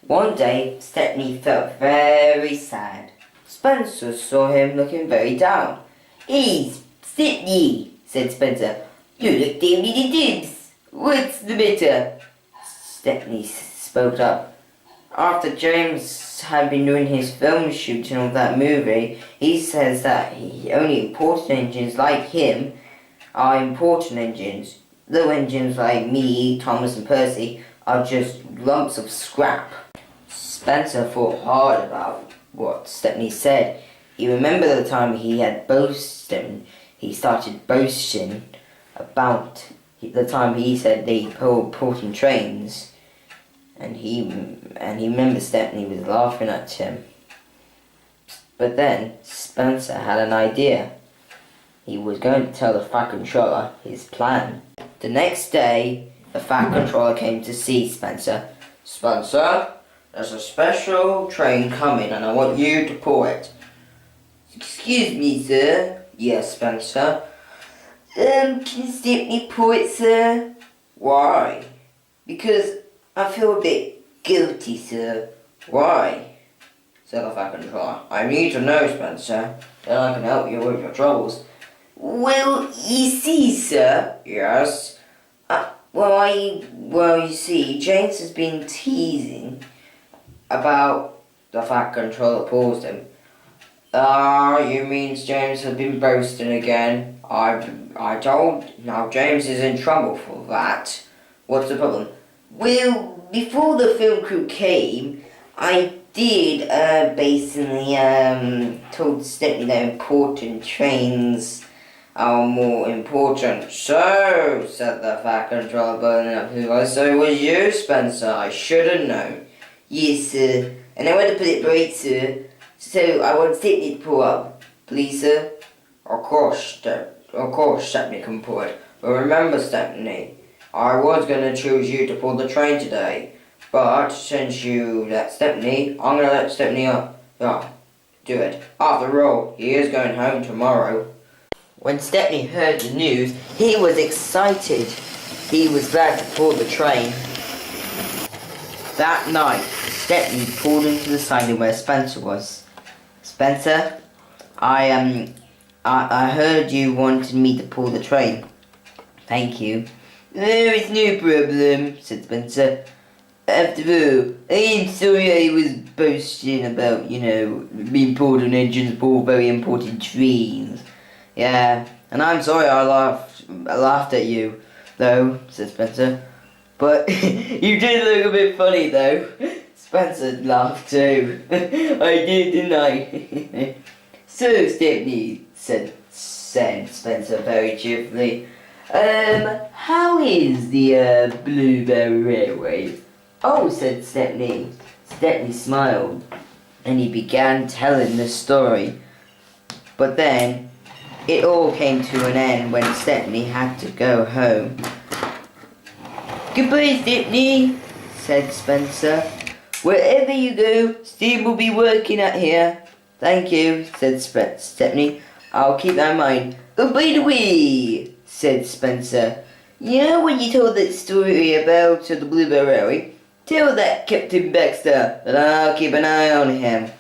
One day, Stepney felt very sad. Spencer saw him looking very down. "Hey, Stepney," said Spencer. "You look dibs. What's the matter?" Stepney spoke up. After James had been doing his film shooting of that movie, he says that only important engines like him are important engines. Little engines like me, Thomas and Percy are just lumps of scrap. Spencer thought hard about what Stepney said. He remembered the time he started boasting about the time he said they pulled important trains, and he remembered Stepney was laughing at him. But then Spencer had an idea. He was going to tell the Fat Controller his plan. The next day, the Fat Controller came to see Spencer. "Spencer, there's a special train coming and I want you to pull it." "Excuse me, sir." "Yes, Spencer." Can Stepney pull it, sir?" "Why?" "Because I feel a bit guilty, sir." "Why?" said the Fat Controller. "I need to know, Spencer, then I can help you with your troubles." "Well, you see, sir." "Yes?" Well, you see, James has been teasing about the Fat Controller paused him. You mean James has been boasting again? Now James is in trouble for that. What's the problem?" "Well, before the film crew came, I did basically told Stepney that important trains are more important." "So," said the Fat Controller, burning up his voice, "so it was you, Spencer. I should have known." "Yes, sir. And I want to put it right, sir. So I want Stepney to pull up. Please, sir." Of course, Stepney can pull it. But remember, Stepney, I was going to choose you to pull the train today. But since you let Stepney, I'm going to let Stepney do it. After all, he is going home tomorrow." When Stepney heard the news, he was excited. He was glad to pull the train. That night, Stepney pulled into the siding where Spencer was. "Spencer, I heard you wanted me to pull the train." "Thank you." "There is no problem," said Spencer. "After all, I am sorry I was boasting about, important engines pull very important trains." "Yeah, and I'm sorry I laughed at you, though," said Spencer. "But you did look a bit funny, though." Spencer laughed too. "I did, didn't I?" "So, Stepney," said Spencer very cheerfully, how is the Bluebell Railway?" "Oh," said Stepney. Stepney smiled, and he began telling the story. But then, it all came to an end when Stepney had to go home. "Goodbye, Stepney," said Spencer. "Wherever you go, Steve will be working at here." "Thank you," said Stepney. "I'll keep that in mind." "Oh, by the way," said Spencer, "you know when you told that story about the Bluebell Railway? Tell that Captain Baxter that I'll keep an eye on him."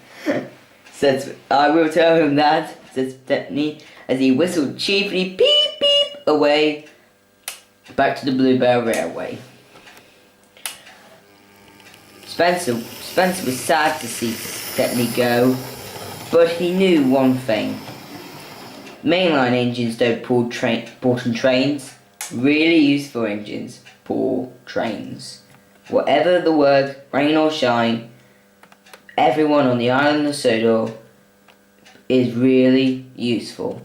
"I will tell him that," said Stepney, as he whistled cheerfully, "Peep, peep," away, back to the Bluebell Railway. Spencer was sad to see Stepney go, but he knew one thing. Mainline engines don't pull important trains. Really useful engines pull trains. Whatever the weather, rain or shine, everyone on the island of Sodor is really useful.